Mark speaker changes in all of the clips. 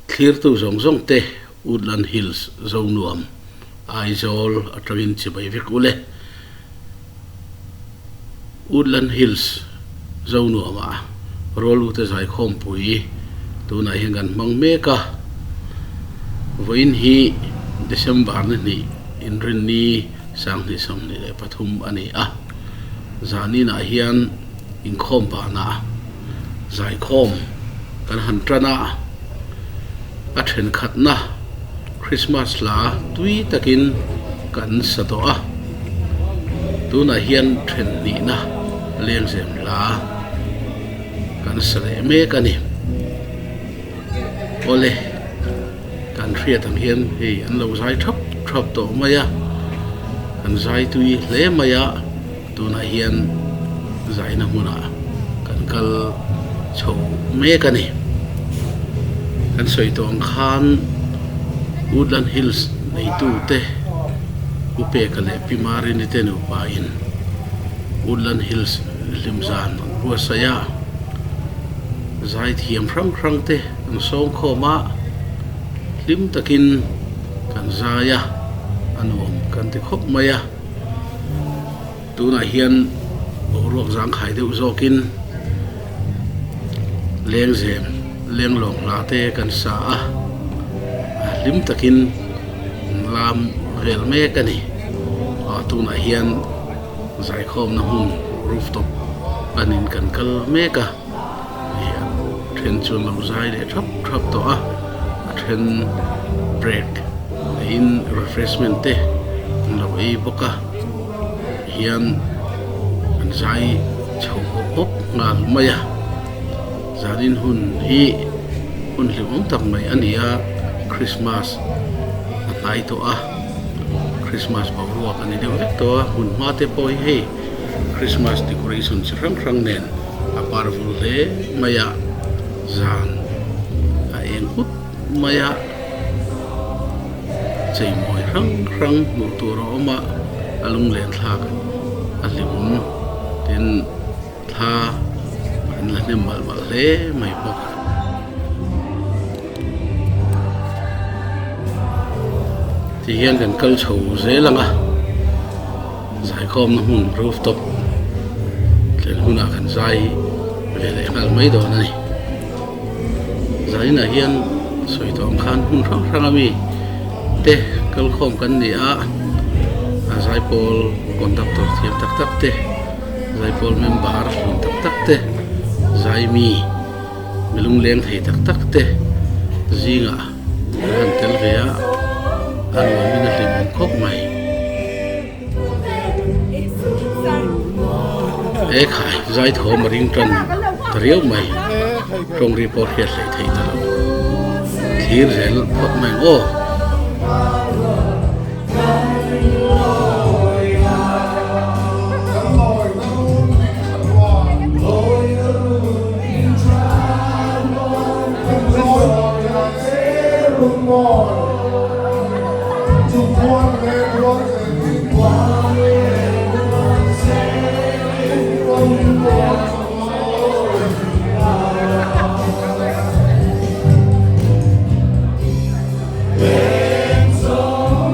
Speaker 1: clear tu zong zong te Woodland Hills zo nuam Aizol atrawin chibai vekule Woodland Hills zo nuama rolu te zai khom pui tu na hingan mang meka voin hi December ni inrin ni sang ni som ni le pathum ani a zani na hian in khom pa na zai khom kan han trana a then khat na Christmas la tui takin kan sato a tu na hian then ni na leng zem la kan sare me kani ole kan thria tam hian he an lo zai thap to maya kan zai tui le maya tu na hian zai na huna kan kal chho me kani kan soi tong khan Woodland Hills nei tu te upe kale pimari ni te no pain Woodland Hills limzan bua saya zai thiam rang te an song khoma lim takin kan zaya anom kan te khop maya tu na hian borok jang khai deuh zokin leng zem leng long la te kan sa a lim takin lam vel me kani tu na hian zai khom na hun rooftop anin kan kal me ka then chun lo zai le thap to a then break in refreshment te lo ei boka hian an zai chho hop ngal maya zanin hun hi hun limong tak mai ania Christmas nai to a Christmas bawro ani de vek to hun ma te poi he Christmas decoration rang nen a powerful le maya zan a eng hut maya chei moi rang mu tu ro ma alung len thak alim ten tha an la ne mal le mai bok thì hiện gần câu chầu dễ lắm à giải khom nó hùng rooftop lên hùng nào cần dây về lại là mấy đồ này giải là hiện soi tổng khan hùng răng ami te câu khom cần gì à giải pol contractor thiệp tắc te giải pol member tắc te giải mi lung leng thầy tắc te gì ngà anh tel về à anh muốn mình là tìm khóc mày ê khai giải thổ mà riêng trần triếu mày trong report hiện lại thấy tao thiir rèn khóc mày ô
Speaker 2: It's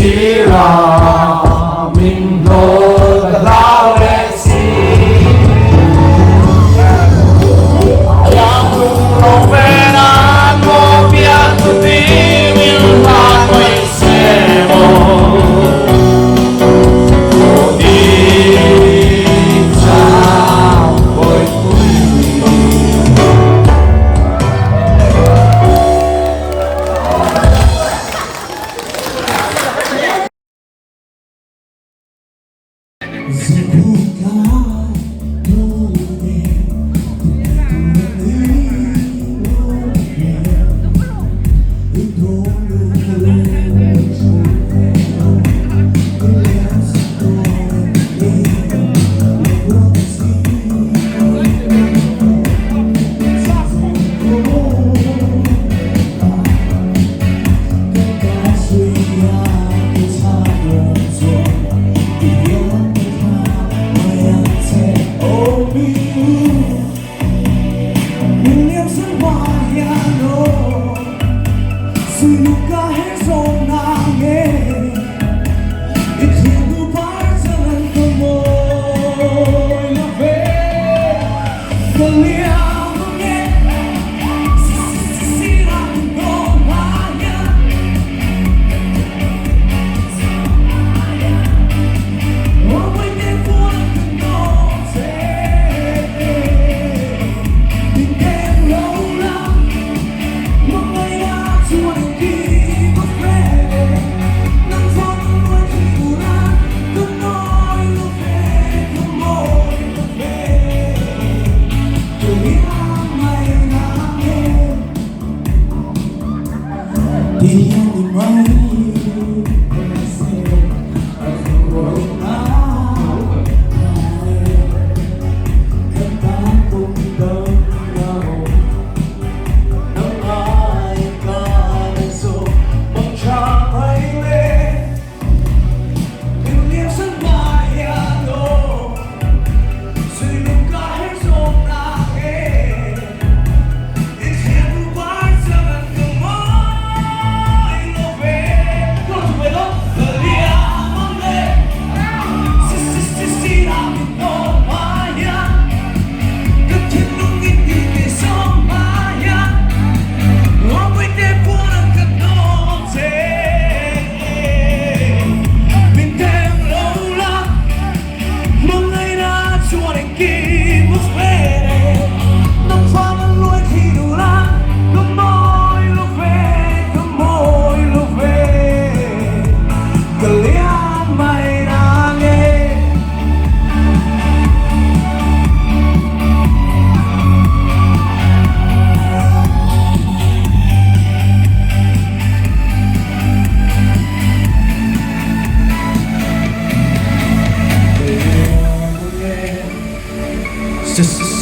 Speaker 2: Sira Minho Galawesi Yang Lovera Copia tutti il lago insieme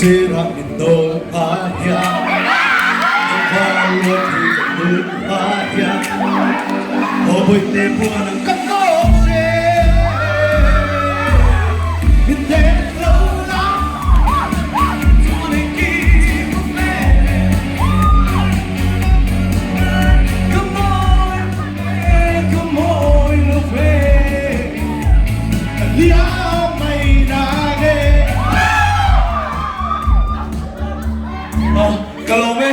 Speaker 3: Sira ito kaya Kapalo ito kaya Oboy tempo ng kakose Hindi lola Tuniki mo pere Kamoy lo fe Liao may nage Kalau me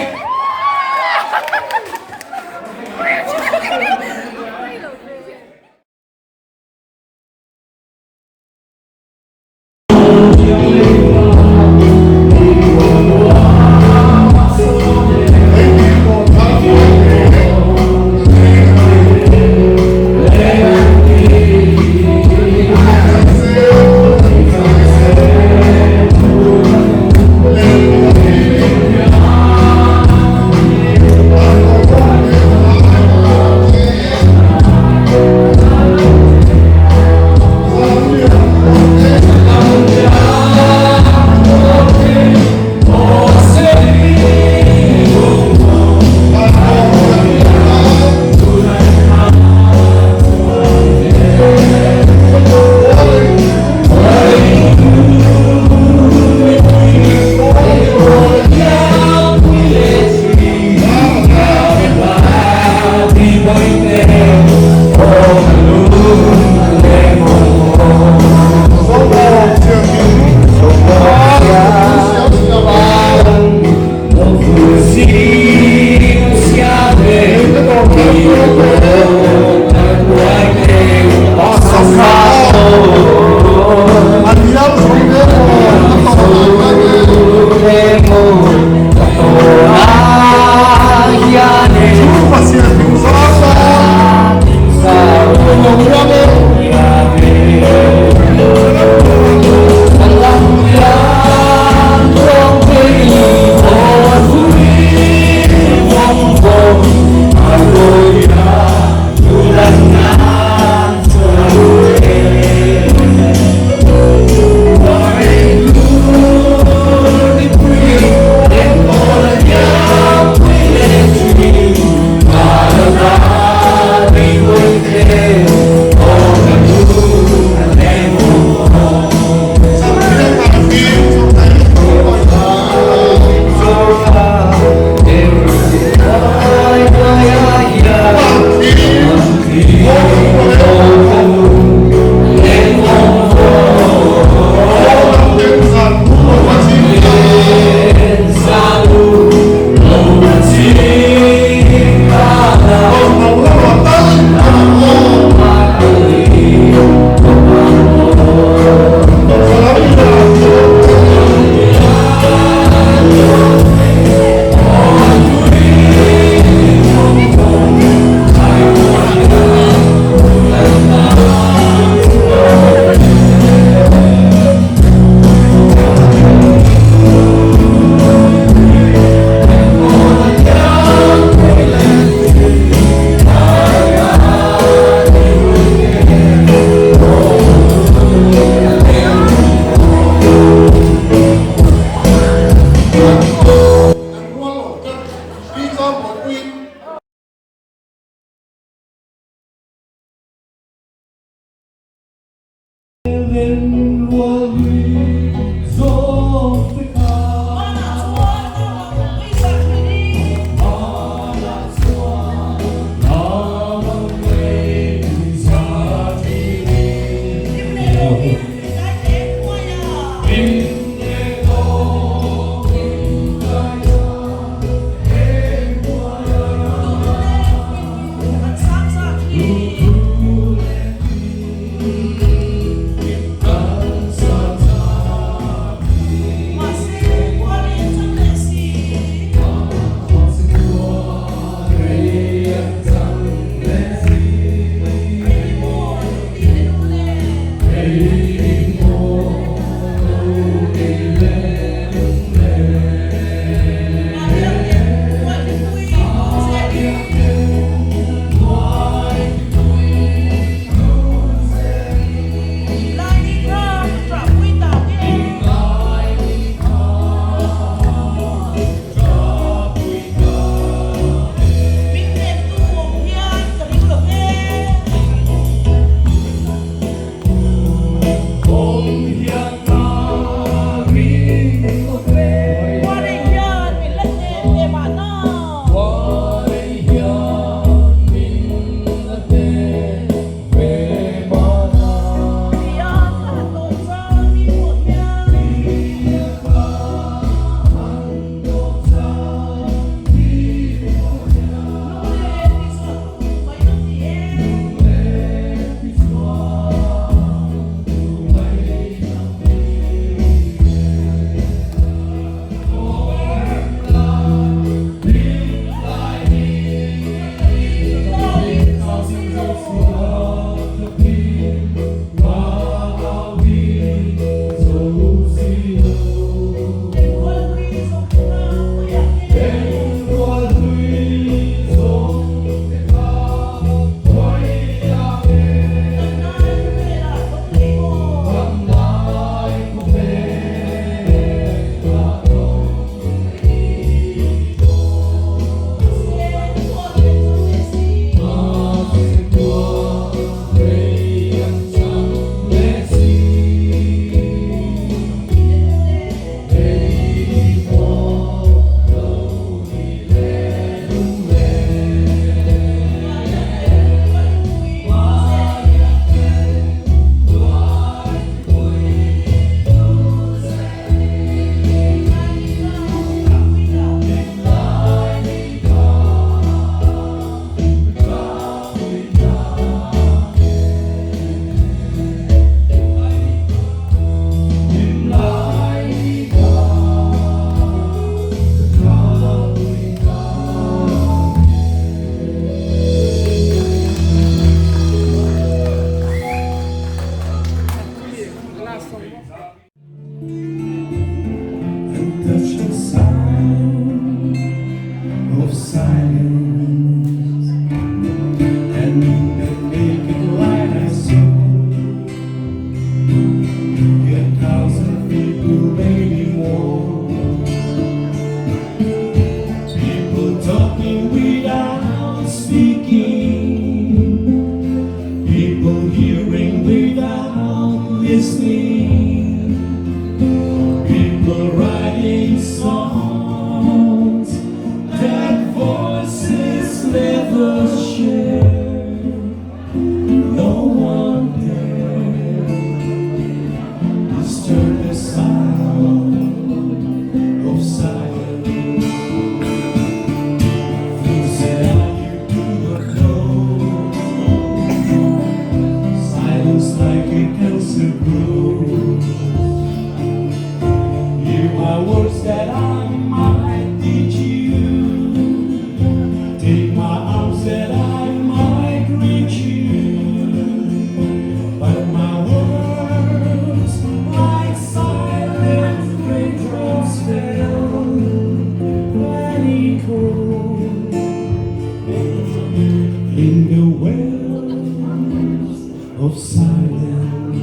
Speaker 3: of silence,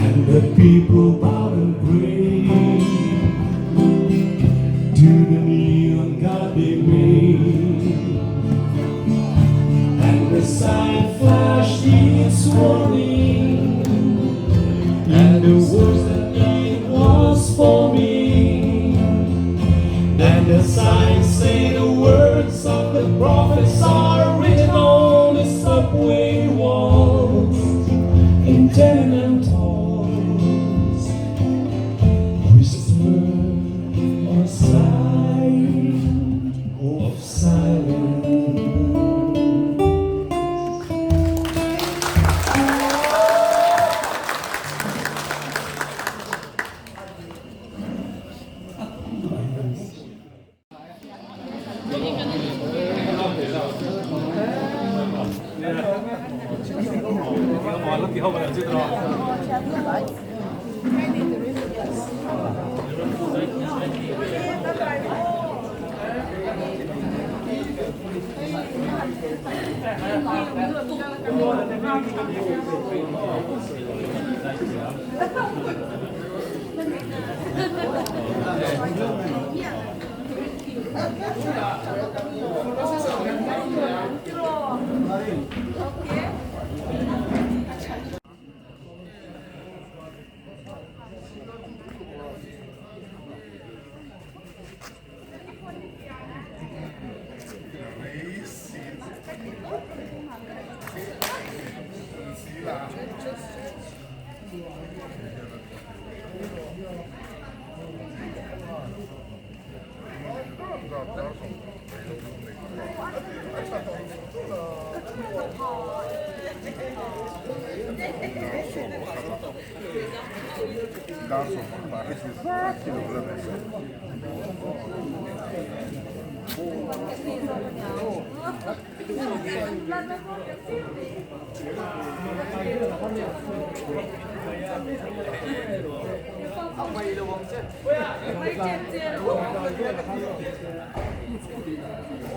Speaker 3: and the people bow and pray to the neon God they made, and the sign flashed its warning, and the words that it was for me, and the signs say the words of the prophets are written on the subway walls, in tenement halls, whisper or sign of silence.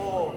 Speaker 4: 어.